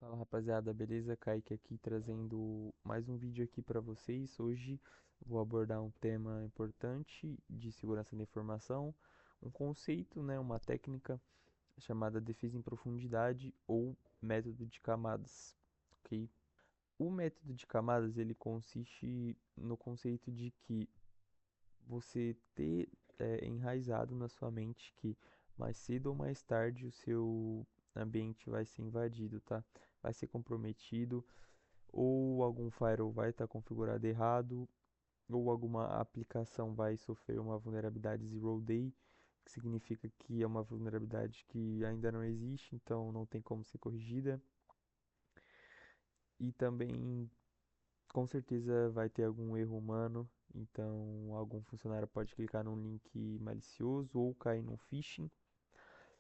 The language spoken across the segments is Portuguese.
Fala rapaziada, beleza? Kaique aqui trazendo mais um vídeo aqui para vocês. Hoje vou abordar um tema importante de segurança da informação, um conceito, né, uma técnica chamada defesa em profundidade ou método de camadas, ok? O método de camadas ele consiste no conceito de que você ter enraizado na sua mente que mais cedo ou mais tarde o seu ambiente vai ser invadido, tá? Vai ser comprometido, ou algum firewall vai estar configurado errado, ou alguma aplicação vai sofrer uma vulnerabilidade zero day, que significa que é uma vulnerabilidade que ainda não existe, então não tem como ser corrigida. E também com certeza vai ter algum erro humano, então algum funcionário pode clicar num link malicioso ou cair num phishing.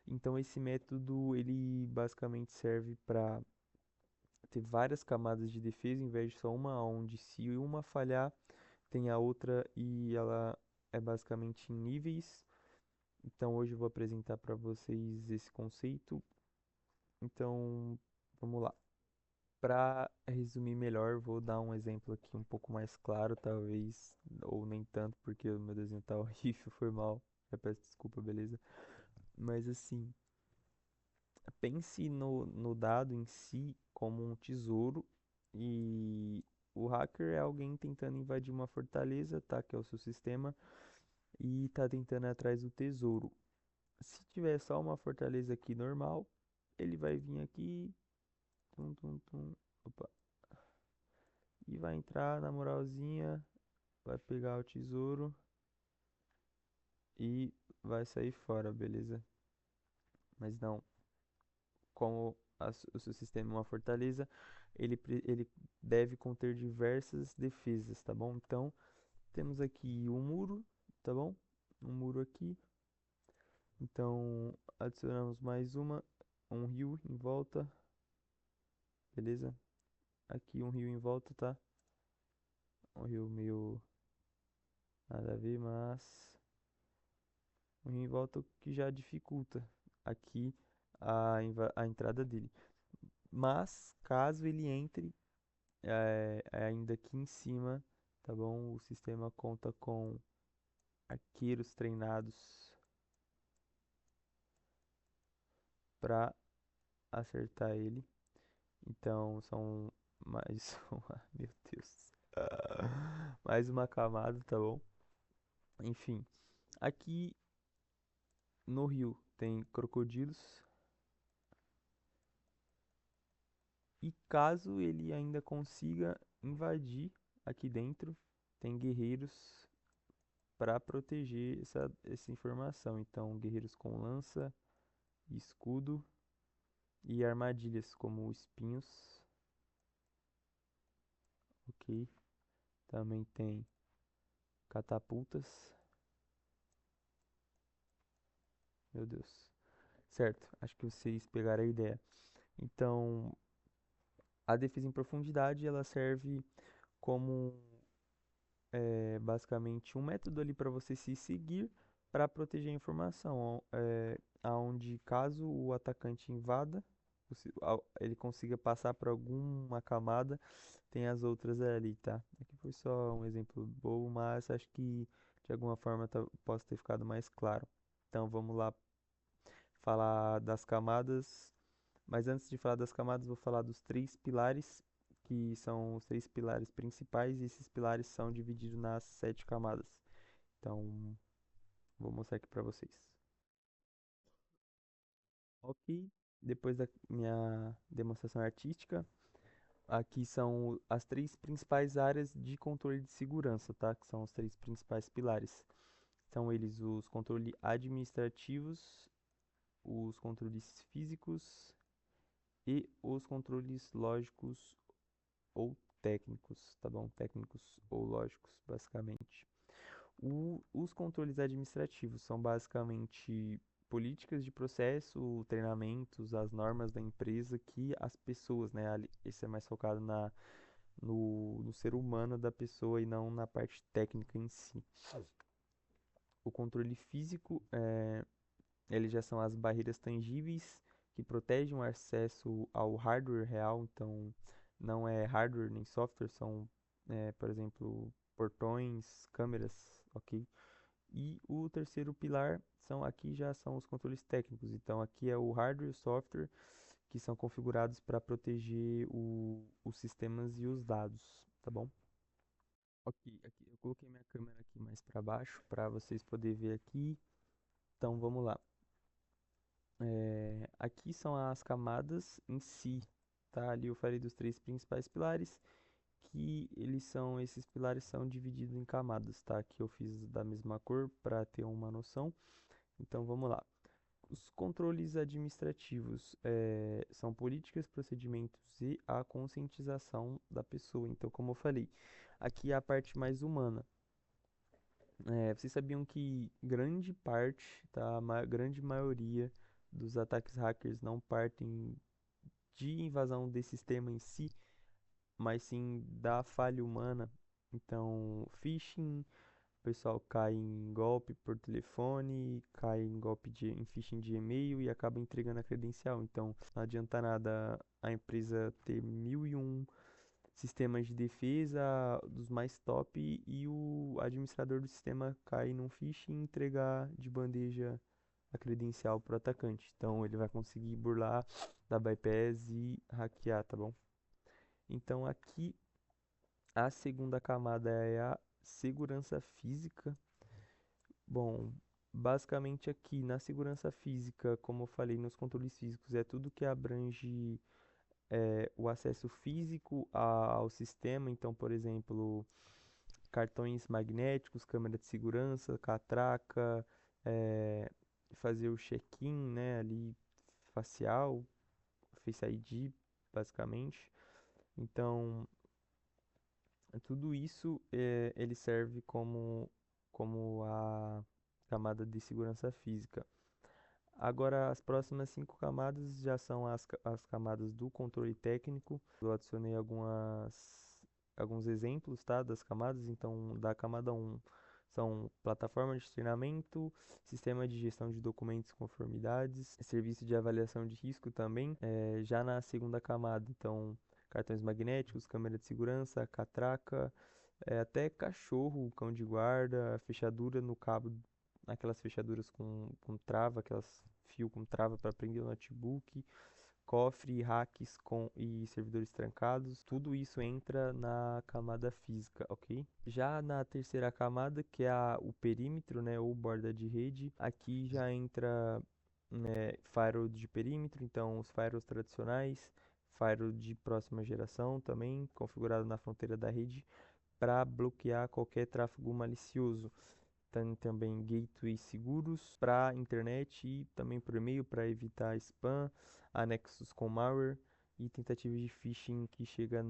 Então esse método ele basicamente serve para ter várias camadas de defesa em vez de só uma, onde se uma falhar, tem a outra e ela é basicamente em níveis. Então hoje eu vou apresentar para vocês esse conceito. Então vamos lá. Para resumir melhor, vou dar um exemplo aqui um pouco mais claro, talvez, ou nem tanto, porque o meu desenho tá horrível, foi mal. Eu peço desculpa, beleza? Mas assim, pense no dado em si como um tesouro e o hacker é alguém tentando invadir uma fortaleza, tá? Que é o seu sistema e tá tentando ir atrás do tesouro. Se tiver só uma fortaleza aqui normal, ele vai vir aqui, tum, tum, tum, opa, e vai entrar na moralzinha, vai pegar o tesouro e vai sair fora, beleza? Mas não, como o seu sistema é uma fortaleza, ele deve conter diversas defesas, tá bom? Então, temos aqui um muro, tá bom? Um muro aqui. Então, adicionamos mais um rio em volta, beleza? Aqui um rio em volta, tá? Um rio meio nada a ver, mas um rio em volta o que já dificulta aqui a entrada dele. Mas, caso ele entre ainda aqui em cima, tá bom? O sistema conta com arqueiros treinados para acertar ele. Então são mais uma, meu Deus, mais uma camada, tá bom? Enfim, aqui no rio tem crocodilos e caso ele ainda consiga invadir aqui dentro, tem guerreiros para proteger essa informação. Então, guerreiros com lança, escudo e armadilhas como espinhos, ok? Também tem catapultas, meu Deus. Certo, acho que vocês pegaram a ideia. Então, a defesa em profundidade, ela serve como basicamente um método ali para você se seguir para proteger a informação, aonde caso o atacante invada, ele consiga passar por alguma camada, tem as outras ali, tá? Aqui foi só um exemplo bobo, mas acho que de alguma forma possa ter ficado mais claro. Então vamos lá falar das camadas, mas antes de falar das camadas, vou falar dos três pilares, que são os três pilares principais, e esses pilares são divididos nas sete camadas. Então, vou mostrar aqui para vocês. Ok, depois da minha demonstração artística, aqui são as três principais áreas de controle de segurança, tá? Que são os três principais pilares. São eles os controles administrativos, os controles físicos e os controles lógicos ou técnicos, tá bom? Técnicos ou lógicos, basicamente. Os controles administrativos são basicamente políticas de processo, treinamentos, as normas da empresa que as pessoas, né? Esse é mais focado no ser humano da pessoa e não na parte técnica em si. O controle físico, ele já são as barreiras tangíveis que protegem o acesso ao hardware real, então não é hardware nem software, são, por exemplo, portões, câmeras, ok? E o terceiro pilar aqui já são os controles técnicos. Então aqui é o hardware e o software que são configurados para proteger os sistemas e os dados, tá bom? Ok, aqui eu coloquei minha câmera aqui mais para baixo para vocês poderem ver aqui. Então vamos lá. Aqui são as camadas em si, tá? Ali eu falei dos três principais pilares, que esses pilares são divididos em camadas, tá? Aqui eu fiz da mesma cor para ter uma noção. Então vamos lá. Os controles administrativos são políticas, procedimentos e a conscientização da pessoa. Então, como eu falei, aqui é a parte mais humana. Vocês sabiam que grande parte, tá, grande maioria dos ataques hackers não partem de invasão desse sistema em si, mas sim da falha humana. Então, phishing, o pessoal cai em golpe por telefone, cai em golpe em phishing de e-mail e acaba entregando a credencial. Então, não adianta nada a empresa ter 1001 sistemas de defesa dos mais top e o administrador do sistema cair num phishing e entregar de bandeja a credencial para o atacante. Então, ele vai conseguir burlar, dar bypass e hackear, tá bom? Então, aqui a segunda camada é a segurança física. Bom, basicamente aqui na segurança física, como eu falei, nos controles físicos, é tudo que abrange o acesso físico ao sistema. Então, por exemplo, cartões magnéticos, câmera de segurança, catraca, eh, fazer o check-in, né, ali facial, Face ID, basicamente. Então, tudo isso ele serve como a camada de segurança física. Agora, as próximas cinco camadas já são as camadas do controle técnico. Eu adicionei alguns exemplos, tá, das camadas. Então, da camada um são plataforma de treinamento, sistema de gestão de documentos e conformidades, serviço de avaliação de risco também. Já na segunda camada, então, cartões magnéticos, câmera de segurança, catraca, até cachorro, cão de guarda, fechadura no cabo, aquelas fechaduras com trava, aquelas fio com trava para prender o notebook, cofre, hacks e servidores trancados, tudo isso entra na camada física, ok? Já na terceira camada, que é o perímetro, né, ou borda de rede, aqui já entra firewall de perímetro, então os firewalls tradicionais, firewall de próxima geração também, configurado na fronteira da rede, para bloquear qualquer tráfego malicioso. Tem também gateways seguros para internet e também por e-mail para evitar spam, anexos com malware e tentativas de phishing que chega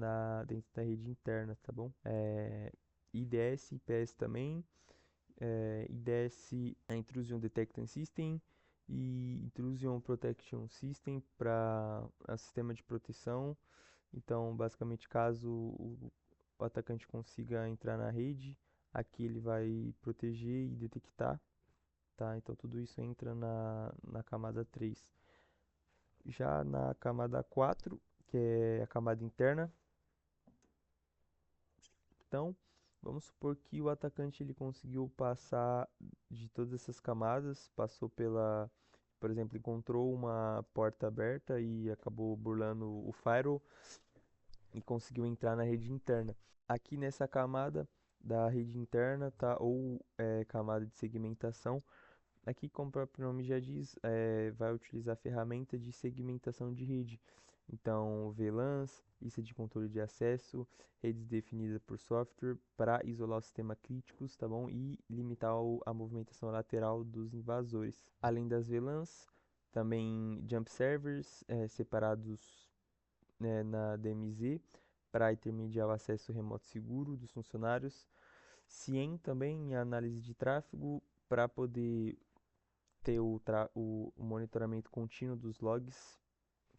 dentro da rede interna, tá bom? IDS, IPS também. IDS é Intrusion Detection System e Intrusion Protection System para sistema de proteção. Então, basicamente, caso o atacante consiga entrar na rede, aqui ele vai proteger e detectar, tá? Então, tudo isso entra na camada 3. Já na camada 4, que é a camada interna, então, vamos supor que o atacante ele conseguiu passar de todas essas camadas, passou por exemplo, encontrou uma porta aberta e acabou burlando o firewall e conseguiu entrar na rede interna. Aqui nessa camada da rede interna, tá? Ou camada de segmentação. Aqui, como o próprio nome já diz, vai utilizar a ferramenta de segmentação de rede. Então, VLANs, lista de controle de acesso, redes definidas por software para isolar os sistemas críticos, tá bom? E limitar a movimentação lateral dos invasores. Além das VLANs, também jump servers separados na DMZ para intermediar o acesso remoto seguro dos funcionários. CIEM também em análise de tráfego para poder ter o monitoramento contínuo dos logs,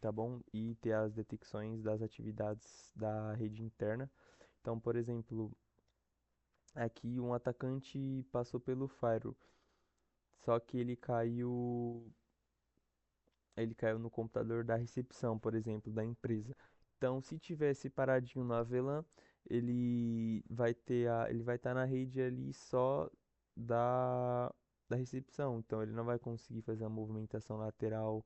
tá bom? E ter as detecções das atividades da rede interna. Então, por exemplo, aqui um atacante passou pelo firewall, só que ele caiu ele caiu no computador da recepção, por exemplo, da empresa. Então, se tivesse paradinho no Avelã, ele vai estar na rede ali só da, da recepção. Então, ele não vai conseguir fazer a movimentação lateral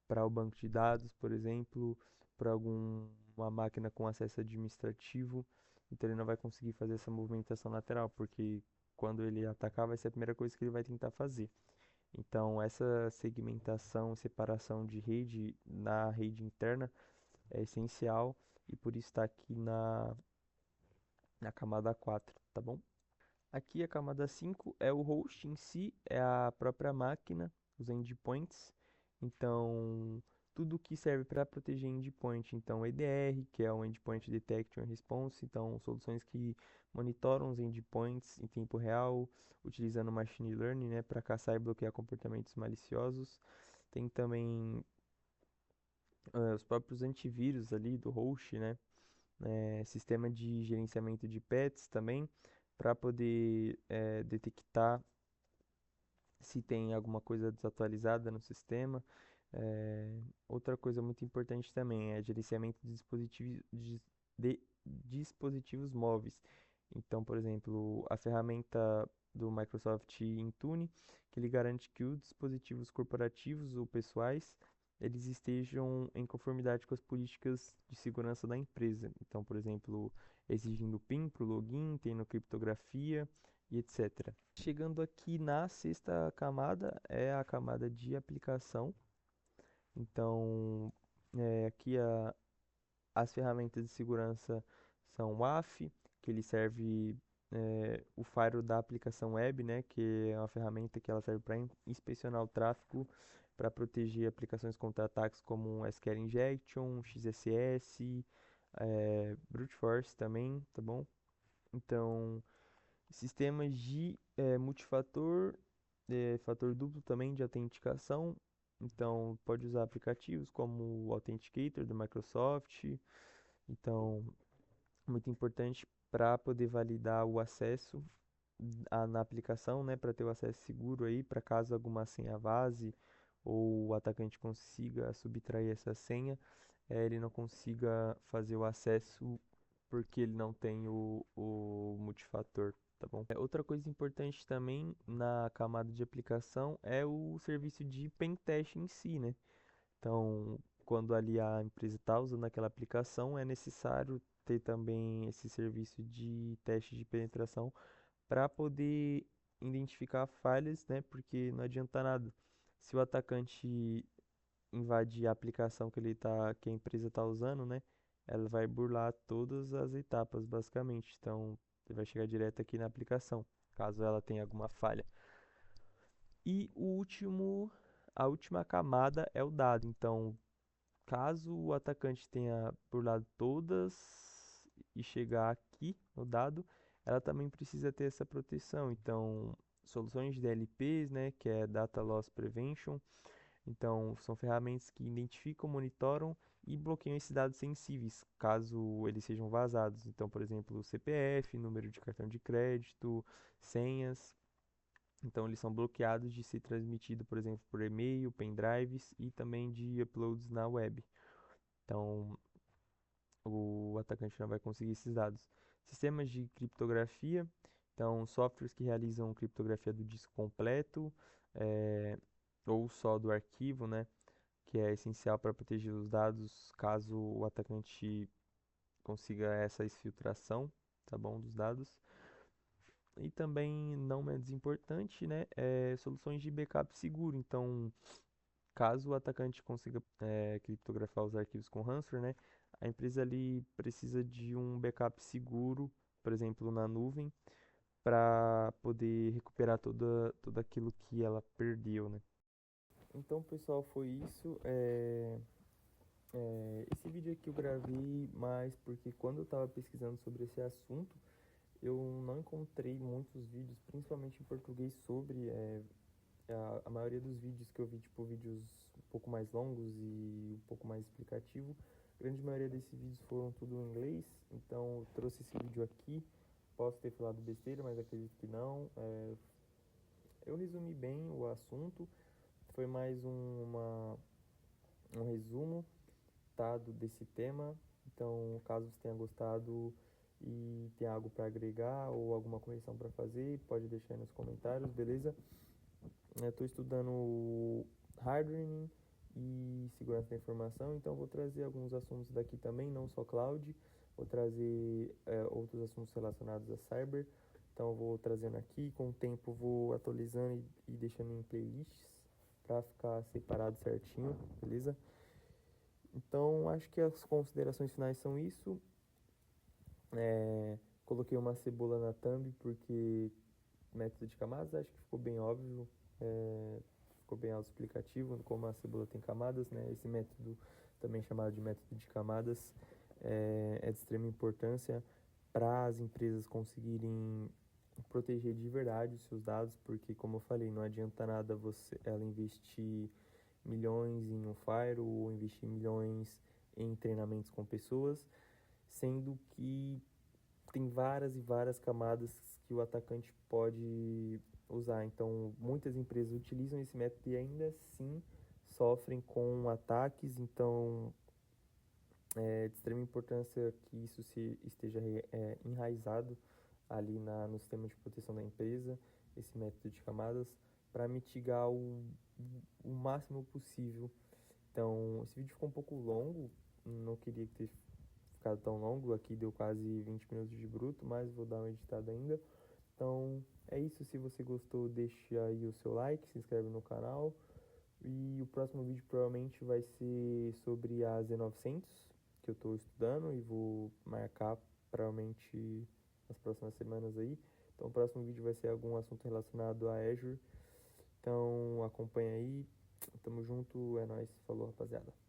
para o banco de dados, por exemplo, para alguma máquina com acesso administrativo. Então, ele não vai conseguir fazer essa movimentação lateral, porque quando ele atacar, vai ser a primeira coisa que ele vai tentar fazer. Então, essa segmentação, separação de rede na rede interna é essencial e por isso está aqui na camada 4, tá bom? Aqui a camada 5 é o host em si, é a própria máquina, os endpoints. Então, tudo que serve para proteger endpoint. Então, EDR, que é o Endpoint Detection and Response. Então, soluções que monitoram os endpoints em tempo real, utilizando machine learning, né, para caçar e bloquear comportamentos maliciosos. Tem também os próprios antivírus ali do host, né? Sistema de gerenciamento de pets também, para poder detectar se tem alguma coisa desatualizada no sistema. Outra coisa muito importante também é gerenciamento de dispositivos móveis. Então, por exemplo, a ferramenta do Microsoft Intune, que ele garante que os dispositivos corporativos ou pessoais eles estejam em conformidade com as políticas de segurança da empresa. Então, por exemplo, exigindo PIN para o login, tendo criptografia e etc. Chegando aqui na sexta camada, é a camada de aplicação. Então, aqui as ferramentas de segurança são o WAF, que ele serve o firewall da aplicação web, né, que é uma ferramenta que ela serve para inspecionar o tráfego, para proteger aplicações contra ataques como SQL Injection, XSS, Brute Force também, tá bom? Então, sistemas de multifator, fator duplo também de autenticação. Então, pode usar aplicativos como o Authenticator do Microsoft. Então, muito importante para poder validar o acesso na aplicação, né, para ter o acesso seguro aí, para caso alguma senha vaze ou o atacante consiga subtrair essa senha, ele não consiga fazer o acesso porque ele não tem o multifator, tá bom? Outra coisa importante também na camada de aplicação é o serviço de pentest em si, né? Então, quando ali a empresa está usando aquela aplicação, é necessário ter também esse serviço de teste de penetração para poder identificar falhas, né? Porque não adianta nada. Se o atacante invadir a aplicação que a empresa está usando, né? Ela vai burlar todas as etapas, basicamente. Então, ele vai chegar direto aqui na aplicação, caso ela tenha alguma falha. E a última camada é o dado. Então, caso o atacante tenha burlado todas e chegar aqui no dado, ela também precisa ter essa proteção. Então, soluções de DLPs, né, que é Data Loss Prevention. Então, são ferramentas que identificam, monitoram e bloqueiam esses dados sensíveis, caso eles sejam vazados. Então, por exemplo, CPF, número de cartão de crédito, senhas. Então, eles são bloqueados de ser transmitido, por exemplo, por e-mail, pendrives e também de uploads na web. Então, o atacante não vai conseguir esses dados. Sistemas de criptografia, então softwares que realizam criptografia do disco completo ou só do arquivo, né, que é essencial para proteger os dados caso o atacante consiga essa exfiltração, tá bom, dos dados. E também, não menos importante, né, soluções de backup seguro. Então, caso o atacante consiga criptografar os arquivos com ransomware, né, a empresa ali precisa de um backup seguro, por exemplo, na nuvem, para poder recuperar tudo aquilo que ela perdeu, né? Então, pessoal, foi isso. Esse vídeo aqui eu gravei mais porque quando eu estava pesquisando sobre esse assunto, eu não encontrei muitos vídeos, principalmente em português, sobre a maioria dos vídeos que eu vi, tipo, vídeos um pouco mais longos e um pouco mais explicativo. A grande maioria desses vídeos foram tudo em inglês, então eu trouxe esse vídeo aqui. Posso ter falado besteira, mas acredito que não. Eu resumi bem o assunto. Foi mais um resumo, tá, desse tema. Então, caso você tenha gostado e tenha algo para agregar ou alguma correção para fazer, pode deixar aí nos comentários, beleza? Eu estou estudando hardening e segurança da informação, então vou trazer alguns assuntos daqui também, não só cloud, vou trazer outros assuntos relacionados a cyber. Então vou trazendo aqui, com o tempo vou atualizando e deixando em playlists para ficar separado certinho, beleza? Então acho que as considerações finais são isso. Coloquei uma cebola na thumb porque método de camadas acho que ficou bem óbvio, ficou bem autoexplicativo como a cebola tem camadas, né? Esse método, também chamado de método de camadas, é de extrema importância para as empresas conseguirem proteger de verdade os seus dados, porque como eu falei, não adianta nada ela investir milhões em um firewall ou investir milhões em treinamentos com pessoas, sendo que tem várias e várias camadas que o atacante pode usar. Então, muitas empresas utilizam esse método e ainda assim sofrem com ataques. Então, é de extrema importância que isso esteja enraizado ali no sistema de proteção da empresa, esse método de camadas, para mitigar o máximo possível. Então, esse vídeo ficou um pouco longo, não queria ter ficado tão longo, aqui deu quase 20 minutos de bruto, mas vou dar uma editada ainda. Então, é isso, se você gostou, deixa aí o seu like, se inscreve no canal. E o próximo vídeo provavelmente vai ser sobre a Z900, que eu estou estudando e vou marcar provavelmente nas próximas semanas aí. Então, o próximo vídeo vai ser algum assunto relacionado a Azure. Então, acompanha aí. Tamo junto, é nóis. Falou, rapaziada.